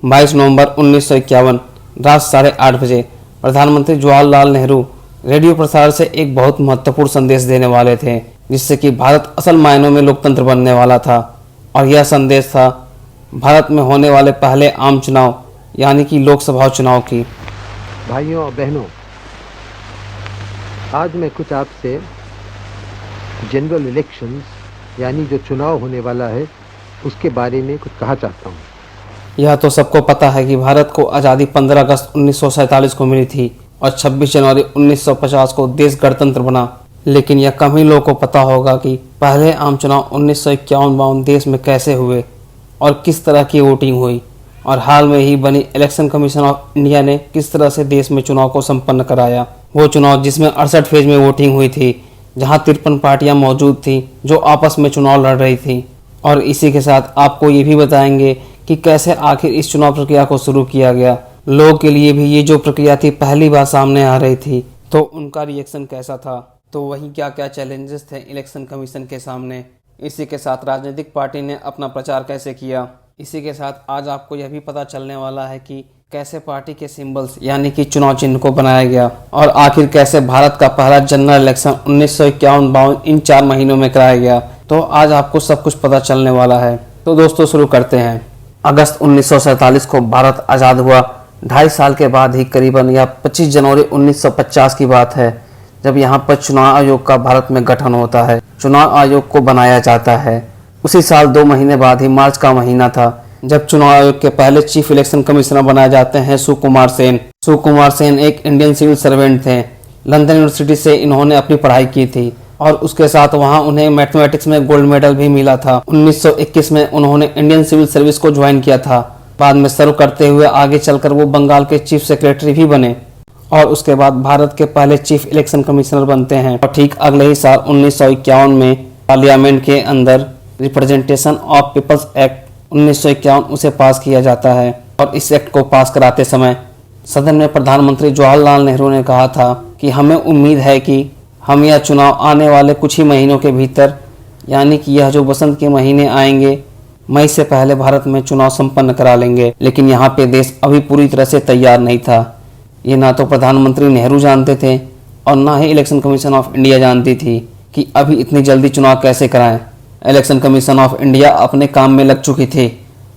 22 नवंबर 1951 रात 8:30 बजे प्रधानमंत्री जवाहरलाल नेहरू रेडियो प्रसारण से एक बहुत महत्वपूर्ण संदेश देने वाले थे, जिससे कि भारत असल मायनों में लोकतंत्र बनने वाला था। और यह संदेश था भारत में होने वाले पहले आम चुनाव यानी कि लोकसभा चुनाव की। भाइयों और बहनों, आज मैं कुछ आपसे जनरल इलेक्शंस यानी जो चुनाव होने वाला है उसके बारे में कुछ कहा चाहता हूँ। यह तो सबको पता है कि भारत को आज़ादी 15 अगस्त 1947 को मिली थी और 26 जनवरी 1950 को देश गणतंत्र बना। लेकिन यह कम ही लोगों को पता होगा कि पहले आम चुनाव 1951-52 देश में कैसे हुए और किस तरह की वोटिंग हुई, और हाल में ही बनी इलेक्शन कमीशन ऑफ इंडिया ने किस तरह से देश में चुनाव को संपन्न कराया। वो चुनाव जिसमें 68 फेज में वोटिंग हुई थी, जहां 53 पार्टियां मौजूद थी जो आपस में चुनाव लड़ रही थी। और इसी के साथ आपको ये भी बताएंगे कि कैसे आखिर इस चुनाव प्रक्रिया को शुरू किया गया। लोगों के लिए भी ये जो प्रक्रिया थी पहली बार सामने आ रही थी, तो उनका रिएक्शन कैसा था, तो वहीं क्या क्या चैलेंजेस थे इलेक्शन कमीशन के सामने। इसी के साथ राजनीतिक पार्टी ने अपना प्रचार कैसे किया। इसी के साथ आज आपको यह भी पता चलने वाला है कि कैसे पार्टी के सिंबल्स यानी कि चुनाव चिन्ह को बनाया गया, और आखिर कैसे भारत का पहला जनरल इलेक्शन 1951-52 इन 4 महीनों में कराया गया। तो आज आपको सब कुछ पता चलने वाला है। तो दोस्तों शुरू करते हैं। अगस्त 1947 को भारत आज़ाद हुआ। 2.5 साल के बाद ही करीबन या 25 जनवरी 1950 की बात है, जब यहाँ पर चुनाव आयोग का भारत में गठन होता है, चुनाव आयोग को बनाया जाता है। उसी साल 2 महीने बाद ही मार्च का महीना था जब चुनाव आयोग के पहले चीफ इलेक्शन कमिश्नर बनाए जाते हैं सुकुमार सेन। सुकुमार सेन एक इंडियन सिविल सर्वेंट थे। लंदन यूनिवर्सिटी से इन्होंने अपनी पढ़ाई की थी और उसके साथ वहां उन्हें मैथमेटिक्स में गोल्ड मेडल भी मिला था। 1921 में उन्होंने इंडियन सिविल सर्विस को ज्वाइन किया था। बाद में सर्व करते हुए आगे चलकर वो बंगाल के चीफ सेक्रेटरी भी बने और उसके बाद भारत के पहले चीफ इलेक्शन कमिश्नर बनते हैं। और ठीक अगले ही साल 1951 में पार्लियामेंट के अंदर रिप्रेजेंटेशन ऑफ पीपल्स एक्ट 1951 उसे पास किया जाता है। और इस एक्ट को पास कराते समय सदन में प्रधानमंत्री जवाहरलाल नेहरू ने कहा था कि हमें उम्मीद है कि हम यह चुनाव आने वाले कुछ ही महीनों के भीतर, यानी कि यह जो बसंत के महीने आएंगे, मई से पहले भारत में चुनाव संपन्न करा लेंगे। लेकिन यहाँ पे देश अभी पूरी तरह से तैयार नहीं था। ये ना तो प्रधानमंत्री नेहरू जानते थे और ना ही इलेक्शन कमीशन ऑफ इंडिया जानती थी कि अभी इतनी जल्दी चुनाव कैसे कराएं। इलेक्शन कमीशन ऑफ इंडिया अपने काम में लग चुकी थी।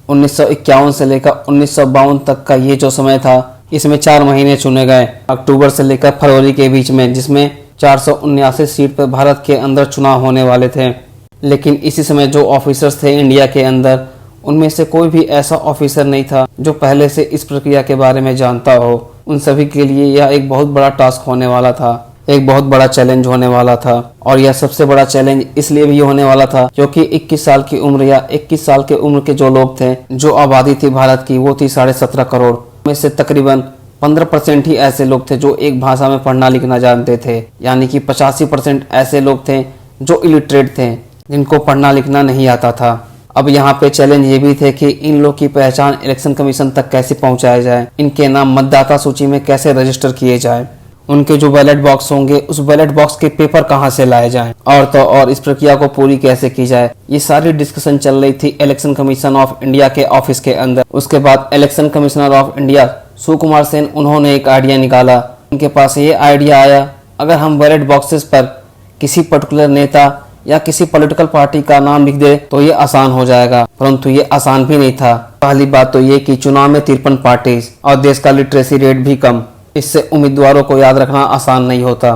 1951 से लेकर 1952 तक का ये जो समय था, इसमें 4 महीने चुने गए, अक्टूबर से लेकर फरवरी के बीच में, जिसमें 479 सीट पर भारत के अंदर चुनाव होने वाले थे। लेकिन इसी समय जो ऑफिसर्स थे इंडिया के अंदर, उनमें से कोई भी ऐसा ऑफिसर नहीं था जो पहले से इस प्रक्रिया के बारे में जानता हो। उन सभी के लिए यह एक बहुत बड़ा टास्क होने वाला था, एक बहुत बड़ा चैलेंज होने वाला था। और यह सबसे बड़ा चैलेंज इसलिए भी होने वाला था क्योंकि 21 साल की उम्र या 21 साल के उम्र के जो लोग थे, जो आबादी थी भारत की, वो थी 17.5 करोड़ में से तकरीबन 15% ही ऐसे लोग थे जो एक भाषा में पढ़ना लिखना जानते थे, यानी कि 85% ऐसे लोग थे जो इलिटरेट थे, जिनको पढ़ना लिखना नहीं आता था। अब यहाँ पे चैलेंज ये भी थे कि इन लोग की पहचान इलेक्शन कमीशन तक कैसे पहुँचाया जाए, इनके नाम मतदाता सूची में कैसे रजिस्टर किए जाए, उनके जो बैलेट बॉक्स होंगे उस बैलेट बॉक्स के पेपर कहाँ से लाए जाएं, और तो और इस प्रक्रिया को पूरी कैसे की जाए। ये सारी डिस्कशन चल रही थी इलेक्शन कमीशन ऑफ इंडिया के ऑफिस के अंदर। उसके बाद election commissioner of India Sukumar Sen, उन्होंने एक आइडिया निकाला। उनके पास ये आइडिया आया, अगर हम बैलेट बॉक्सेस पर किसी पर्टिकुलर नेता या किसी पॉलिटिकल पार्टी का नाम लिख दे तो ये आसान हो जाएगा। परंतु ये आसान भी नहीं था। पहली बात तो ये कि चुनाव में 53 पार्टीज और देश का लिटरेसी रेट भी कम, इससे उम्मीदवारों को याद रखना आसान नहीं होता।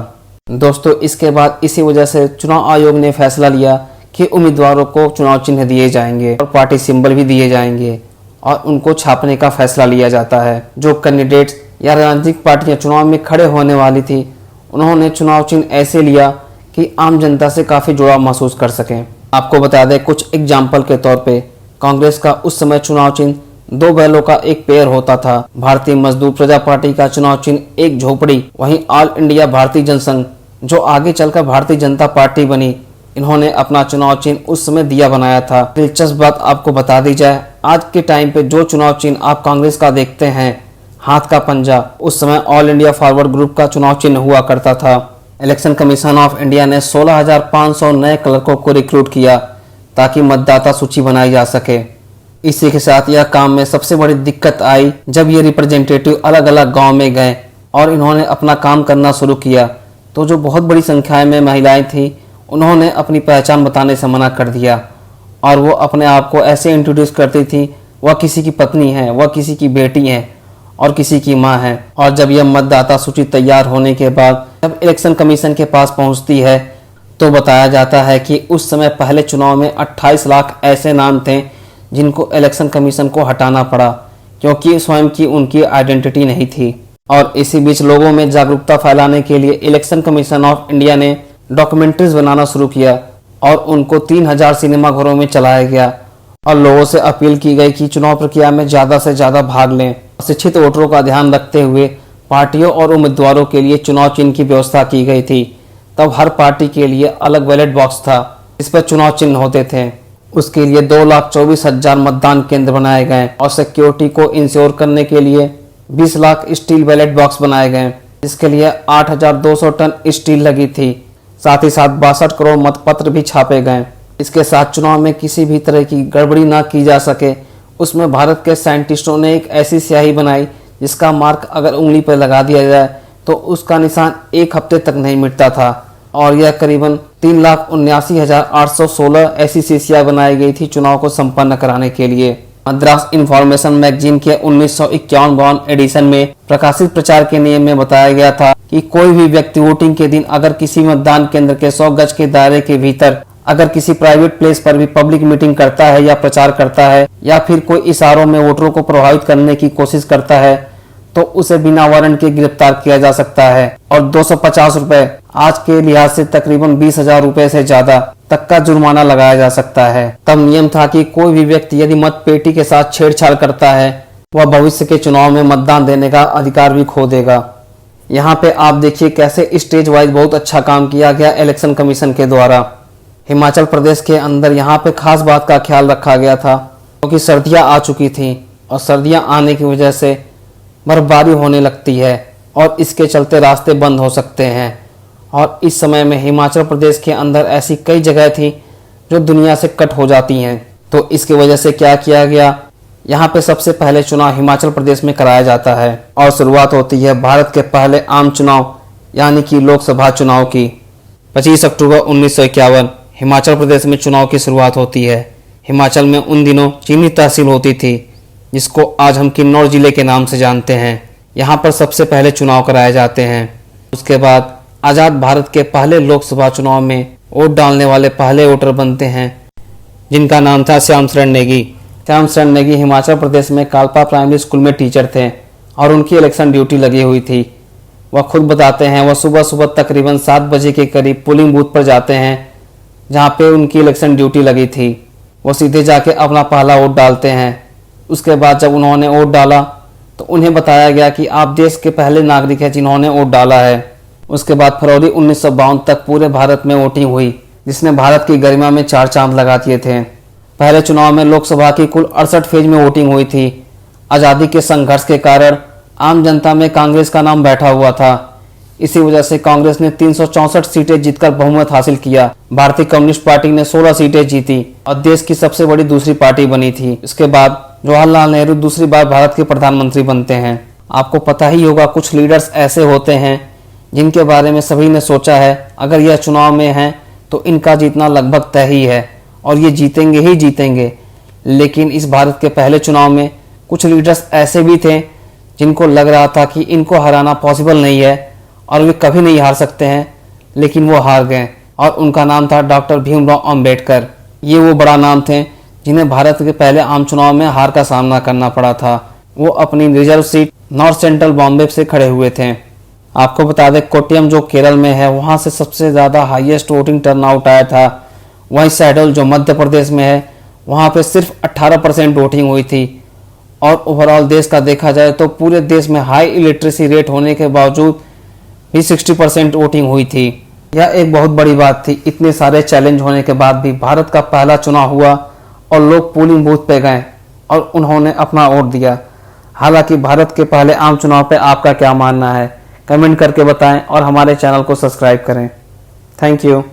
दोस्तों, इसके बाद इसी वजह से चुनाव आयोग ने फैसला लिया कि उम्मीदवारों को चुनाव चिन्ह दिए जाएंगे और पार्टी सिंबल भी दिए जाएंगे और उनको छापने का फैसला लिया जाता है। जो कैंडिडेट्स या राजनीतिक पार्टियां चुनाव में खड़े होने वाली थी, उन्होंने चुनाव चिन्ह ऐसे लिया कि आम जनता से काफ़ी जुड़ाव महसूस कर सकें। आपको बता दें, कुछ एग्जाम्पल के तौर पे कांग्रेस का उस समय चुनाव चिन्ह 2 बैलों का एक पेयर होता था। भारतीय मजदूर प्रजा पार्टी का चुनाव चिन्ह एक झोपड़ी। वहीं ऑल इंडिया भारतीय जनसंघ, जो आगे चलकर भारतीय जनता पार्टी बनी, इन्होंने अपना चुनाव चिन्ह उस समय दिया बनाया था। दिलचस्प बात आपको बता दी जाए, आज के टाइम पे जो चुनाव चिन्ह आप कांग्रेस का देखते हैं, हाथ का पंजा, उस समय ऑल इंडिया फॉरवर्ड ग्रुप का चुनाव चिन्ह हुआ करता था। इलेक्शन कमीशन ऑफ इंडिया ने 16,500 नए क्लर्कों को रिक्रूट किया ताकि मतदाता सूची बनाई जा सके। इसी के साथ यह काम में सबसे बड़ी दिक्कत आई जब ये रिप्रेजेंटेटिव अलग अलग गांव में गए और इन्होंने अपना काम करना शुरू किया, तो जो बहुत बड़ी संख्या में महिलाएं थी उन्होंने अपनी पहचान बताने से मना कर दिया और वो अपने आप को ऐसे इंट्रोड्यूस करती थी वह किसी की पत्नी है, वह किसी की बेटी है और किसी की माँ है। और जब यह मतदाता सूची तैयार होने के बाद जब इलेक्शन कमीशन के पास पहुंचती है तो बताया जाता है कि उस समय पहले चुनाव में 28 लाख ऐसे नाम थे जिनको इलेक्शन कमीशन को हटाना पड़ा क्योंकि स्वयं की उनकी आइडेंटिटी नहीं थी। और इसी बीच लोगों में जागरूकता फैलाने के लिए इलेक्शन कमीशन ऑफ इंडिया ने डॉक्यूमेंट्रीज बनाना शुरू किया और उनको 3000 सिनेमा घरों में चलाया गया और लोगों से अपील की गई कि चुनाव प्रक्रिया में ज़्यादा से ज़्यादा भाग लें। शिक्षित वोटरों का ध्यान रखते हुए पार्टियों और उम्मीदवारों के लिए चुनाव चिन्ह की व्यवस्था की गई थी। तब हर पार्टी के लिए अलग बैलेट बॉक्स था, इस पर चुनाव चिन्ह होते थे। उसके लिए 2,24,000 मतदान केंद्र बनाए गए और सिक्योरिटी को इंश्योर करने के लिए 20 लाख स्टील बैलेट बॉक्स बनाए गए। इसके लिए 8,200 टन स्टील लगी थी। साथ ही साथ 62 करोड़ मतपत्र भी छापे गए। इसके साथ चुनाव में किसी भी तरह की गड़बड़ी ना की जा सके उसमें भारत के साइंटिस्टों ने एक ऐसी स्याही बनाई जिसका मार्क अगर उंगली पर लगा दिया जाए तो उसका निशान एक हफ्ते तक नहीं मिटता था। और यह करीबन 3,79,816 ऐसी शीशियां बनाई गई थी चुनाव को संपन्न कराने के लिए। मद्रास इंफॉर्मेशन मैगजीन के 1951 एडिशन में प्रकाशित प्रचार के नियम में बताया गया था कि कोई भी व्यक्ति वोटिंग के दिन अगर किसी मतदान केंद्र के 100 गज के दायरे के भीतर अगर किसी प्राइवेट प्लेस पर भी पब्लिक मीटिंग करता है या प्रचार करता है या फिर कोई इशारों में वोटरों को प्रभावित करने की कोशिश करता है तो उसे बिना वारंट के गिरफ्तार किया जा सकता है और 250 रुपए, आज के लिहाज से तकरीबन 20,000 रुपए से ज्यादा तक का जुर्माना लगाया जा सकता है। तब नियम था कि कोई भी व्यक्ति यदि मत पेटी के साथ छेड़छाड़ करता है वह भविष्य के चुनाव में मतदान देने का अधिकार भी खो देगा। यहाँ पे आप देखिए कैसे स्टेज वाइज बहुत अच्छा काम किया गया इलेक्शन कमीशन के द्वारा। हिमाचल प्रदेश के अंदर यहाँ पे खास बात का ख्याल रखा गया था क्योंकि सर्दियाँ आ चुकी थी और सर्दियाँ आने की वजह से बर्फबारी होने लगती है और इसके चलते रास्ते बंद हो सकते हैं। और इस समय में हिमाचल प्रदेश के अंदर ऐसी कई जगह थी जो दुनिया से कट हो जाती हैं। तो इसकी वजह से क्या किया गया, यहाँ पे सबसे पहले चुनाव हिमाचल प्रदेश में कराया जाता है और शुरुआत होती है भारत के पहले आम चुनाव यानी कि लोकसभा चुनाव की। 25 अक्टूबर 1951 हिमाचल प्रदेश में चुनाव की शुरुआत होती है। हिमाचल में उन दिनों चीनी तहसील होती थी जिसको आज हम किन्नौर जिले के नाम से जानते हैं। यहाँ पर सबसे पहले चुनाव कराए जाते हैं। उसके बाद आज़ाद भारत के पहले लोकसभा चुनाव में वोट डालने वाले पहले वोटर बनते हैं जिनका नाम था श्याम शरण नेगी। श्याम शरण नेगी हिमाचल प्रदेश में कालपा प्राइमरी स्कूल में टीचर थे और उनकी इलेक्शन ड्यूटी लगी हुई थी। वह खुद बताते हैं वह सुबह सुबह तकरीबन 7 बजे के करीब पोलिंग बूथ पर जाते हैं जहाँ पे उनकी इलेक्शन ड्यूटी लगी थी। वो सीधे जाके अपना पहला वोट डालते हैं। उसके बाद जब उन्होंने वोट डाला तो उन्हें बताया गया कि आप देश के पहले नागरिक हैं जिन्होंने वोट डाला है। उसके बाद फरवरी 1952 तक पूरे भारत में वोटिंग हुई जिसने भारत की गरिमा में 4 चांद लगा दिए थे। पहले चुनाव में लोकसभा की कुल 68 फेज में वोटिंग हुई थी। आज़ादी के संघर्ष के कारण आम जनता में कांग्रेस का नाम बैठा हुआ था। इसी वजह से कांग्रेस ने 364 सीटें जीतकर बहुमत हासिल किया। भारतीय कम्युनिस्ट पार्टी ने 16 सीटें जीती और देश की सबसे बड़ी दूसरी पार्टी बनी थी। इसके बाद जवाहरलाल नेहरू दूसरी बार भारत के प्रधानमंत्री बनते हैं। आपको पता ही होगा कुछ लीडर्स ऐसे होते हैं जिनके बारे में सभी ने सोचा है अगर यह चुनाव में है तो इनका जीतना लगभग तय ही है और ये जीतेंगे ही जीतेंगे। लेकिन इस भारत के पहले चुनाव में कुछ लीडर्स ऐसे भी थे जिनको लग रहा था कि इनको हराना पॉसिबल नहीं है और वे कभी नहीं हार सकते हैं, लेकिन वो हार गए और उनका नाम था डॉक्टर भीमराव अंबेडकर। ये वो बड़ा नाम थे जिन्हें भारत के पहले आम चुनाव में हार का सामना करना पड़ा था। वो अपनी reserve seat north central Bombay से खड़े हुए थे। आपको बता दें कोट्टयम जो केरल में है वहाँ से सबसे ज़्यादा हाईएस्ट वोटिंग टर्नआउट आया था। वहीं शहडोल जो मध्य प्रदेश में है वहाँ पे सिर्फ 18% वोटिंग हुई थी। और ओवरऑल देश का देखा जाए तो पूरे देश में हाई इलिटरेसी रेट होने के बावजूद भी 60% वोटिंग हुई थी। यह एक बहुत बड़ी बात थी। इतने सारे चैलेंज होने के बाद भी भारत का पहला चुनाव हुआ और लोग पोलिंग बूथ पे गए और उन्होंने अपना वोट दिया। हालांकि भारत के पहले आम चुनाव पे आपका क्या मानना है, कमेंट करके बताएं और हमारे चैनल को सब्सक्राइब करें। Thank you.